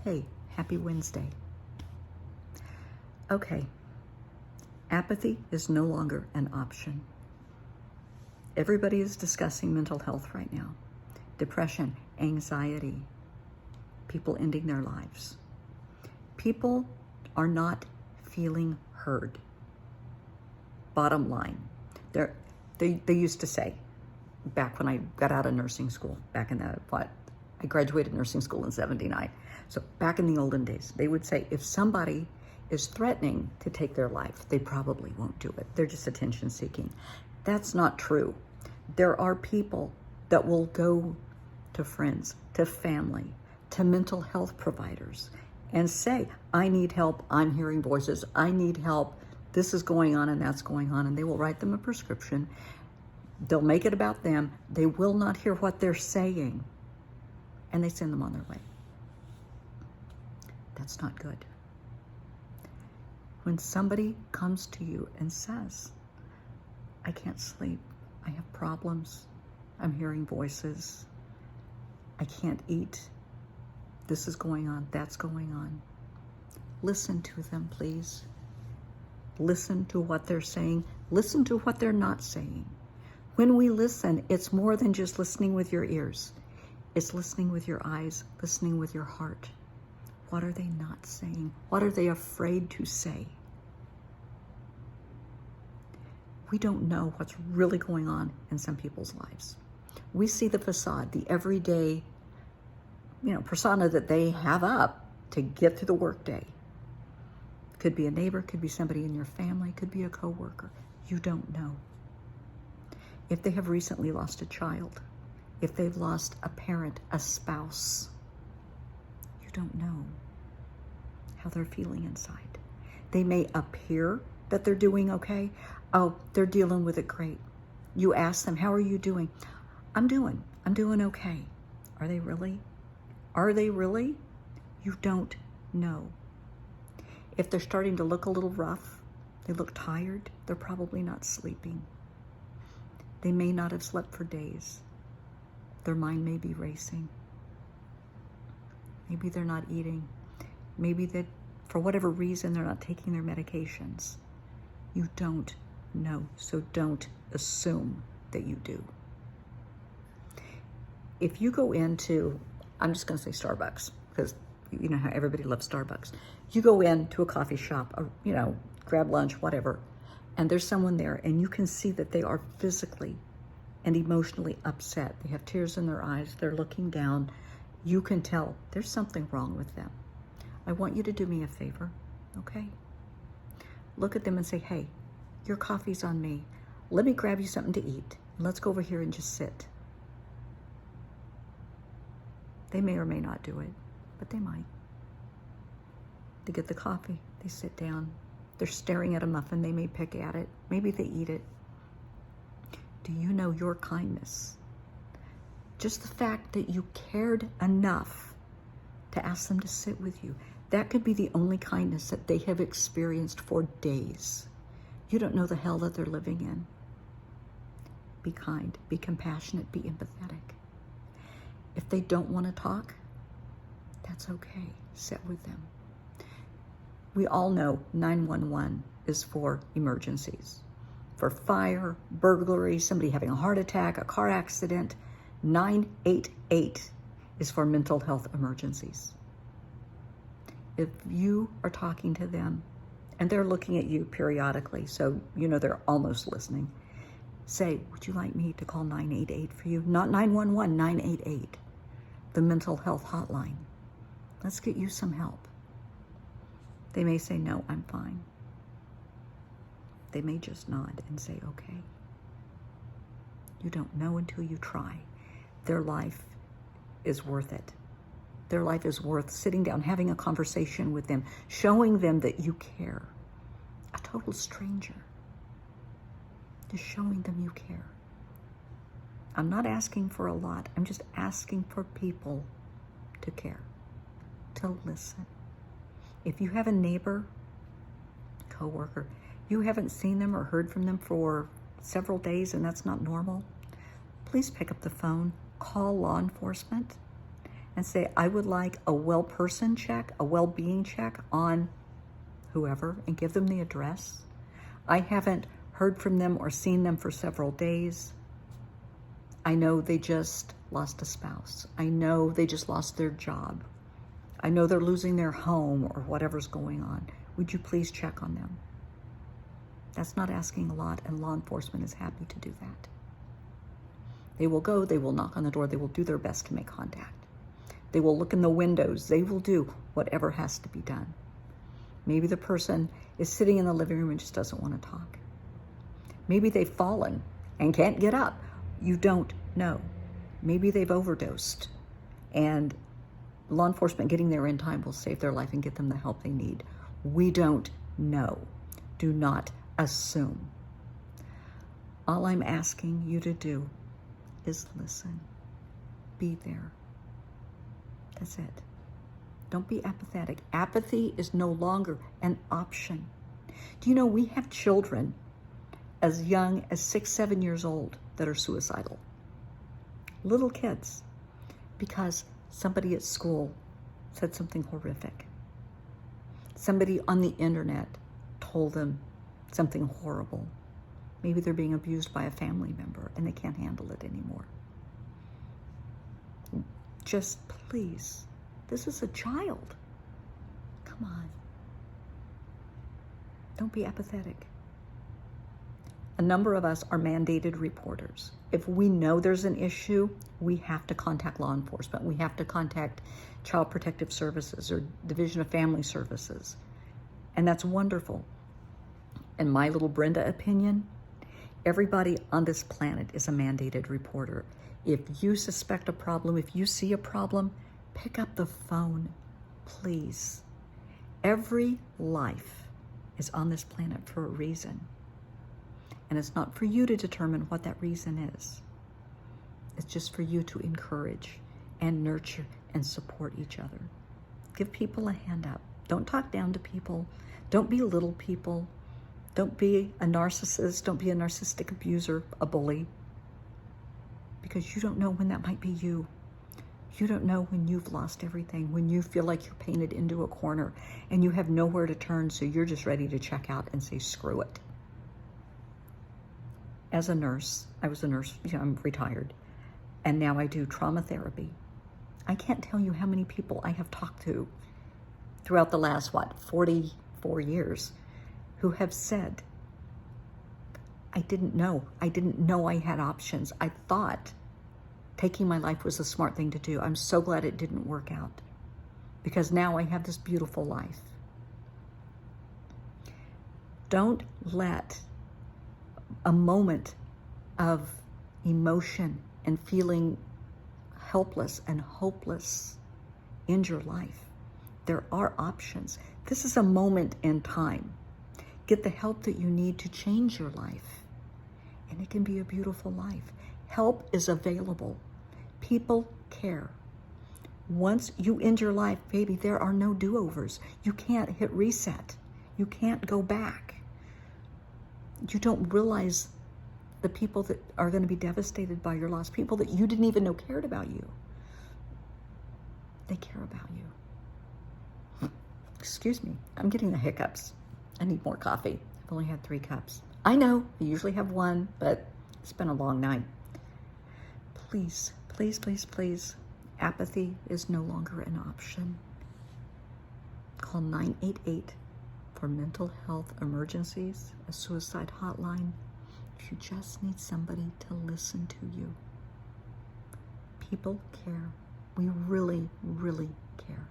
Hey, happy Wednesday. Okay, apathy is no longer an option. Everybody is discussing mental health right now. Depression, anxiety, people ending their lives. People are not feeling heard. Bottom line, they used to say, back when I got out of nursing school, back in I graduated nursing school in '79. So back in the olden days, they would say, if somebody is threatening to take their life, they probably won't do it. They're just attention seeking. That's not true. There are people that will go to friends, to family, to mental health providers and say, I need help, I'm hearing voices, I need help, this is going on and that's going on, and they will write them a prescription. They'll make it about them. They will not hear what they're saying, and they send them on their way. That's not good. When somebody comes to you and says, I can't sleep, I have problems, I'm hearing voices, I can't eat, this is going on, that's going on. Listen to them, please. Listen to what they're saying. Listen to what they're not saying. When we listen, it's more than just listening with your ears. It's listening with your eyes, listening with your heart. What are they not saying? What are they afraid to say? We don't know what's really going on in some people's lives. We see the facade, the everyday, persona that they have up to get through the workday. Could be a neighbor, could be somebody in your family, could be a coworker. You don't know. If they have recently lost a child, if they've lost a parent, a spouse, you don't know how they're feeling inside. They may appear that they're doing okay. Oh, they're dealing with it great. You ask them, how are you doing? I'm doing okay. Are they really? Are they really? You don't know. If they're starting to look a little rough, they look tired, they're probably not sleeping. They may not have slept for days. Their mind may be racing. Maybe they're not eating. Maybe that for whatever reason they're not taking their medications. You don't know, so don't assume that you do. If you go into, I'm just going to say Starbucks, because you know how everybody loves Starbucks. You go into a coffee shop, or, grab lunch, whatever, and there's someone there and you can see that they are physically and emotionally upset. They have tears in their eyes. They're looking down. You can tell there's something wrong with them. I want you to do me a favor, okay? Look at them and say, hey, your coffee's on me. Let me grab you something to eat. Let's go over here and just sit. They may or may not do it, but they might. They get the coffee, they sit down, they're staring at a muffin, they may pick at it, maybe they eat it. Do you know your kindness? Just the fact that you cared enough to ask them to sit with you, that could be the only kindness that they have experienced for days. You don't know the hell that they're living in. Be kind, be compassionate, be empathetic. If they don't want to talk, that's okay. Sit with them. We all know 911 is for emergencies. For fire, burglary, somebody having a heart attack, a car accident. 988 is for mental health emergencies. If you are talking to them and they're looking at you periodically, so they're almost listening, say, would you like me to call 988 for you? Not 911, 988, the mental health hotline. Let's get you some help. They may say, no, I'm fine. They may just nod and say, okay. You don't know until you try. Their life is worth it. Their life is worth sitting down, having a conversation with them, showing them that you care. A total stranger. Just showing them you care. I'm not asking for a lot. I'm just asking for people to care, to listen. If you have a neighbor, coworker, you haven't seen them or heard from them for several days and that's not normal, please pick up the phone, call law enforcement, and say, I would like a well-person check, a well-being check on whoever, and give them the address. I haven't heard from them or seen them for several days. I know they just lost a spouse. I know they just lost their job. I know they're losing their home or whatever's going on. Would you please check on them? That's not asking a lot, and law enforcement is happy to do that. They will go, they will knock on the door, they will do their best to make contact. They will look in the windows, they will do whatever has to be done. Maybe the person is sitting in the living room and just doesn't want to talk. Maybe they've fallen and can't get up. You don't know. Maybe they've overdosed, and law enforcement getting there in time will save their life and get them the help they need. We don't know. Do not assume. All I'm asking you to do is listen. Be there. That's it. Don't be apathetic. Apathy is no longer an option. Do you know we have children as young as 6, 7 years old that are suicidal? Little kids, because somebody at school said something horrific. Somebody on the internet told them something horrible. Maybe they're being abused by a family member and they can't handle it anymore. Just please, this is a child. Come on. Don't be apathetic. A number of us are mandated reporters. If we know there's an issue, we have to contact law enforcement. We have to contact Child Protective Services or Division of Family Services. And that's wonderful. In my little Brenda opinion, everybody on this planet is a mandated reporter. If you suspect a problem, if you see a problem, pick up the phone, please. Every life is on this planet for a reason. And it's not for you to determine what that reason is. It's just for you to encourage and nurture and support each other. Give people a hand up. Don't talk down to people. Don't belittle people. Don't be a narcissist. Don't be a narcissistic abuser, a bully. Because you don't know when that might be you. You don't know when you've lost everything, when you feel like you're painted into a corner and you have nowhere to turn, so you're just ready to check out and say, screw it. As a nurse, I was a nurse, I'm retired, and now I do trauma therapy. I can't tell you how many people I have talked to throughout the last, 44 years, who have said, I didn't know I had options. I thought taking my life was a smart thing to do. I'm so glad it didn't work out, because now I have this beautiful life. Don't let a moment of emotion and feeling helpless and hopeless end your life. There are options. This is a moment in time. Get the help that you need to change your life, and it can be a beautiful life. Help is available. People care. Once you end your life, baby, there are no do-overs. You can't hit reset. You can't go back. You don't realize the people that are going to be devastated by your loss, people that you didn't even know cared about you. They care about you. Excuse me, I'm getting the hiccups. I need more coffee. I've only had 3 cups. I know, I usually have 1, but it's been a long night. Please, please, please, please, apathy is no longer an option. Call 988 for mental health emergencies, a suicide hotline. If you just need somebody to listen to you. People care. We really, really care.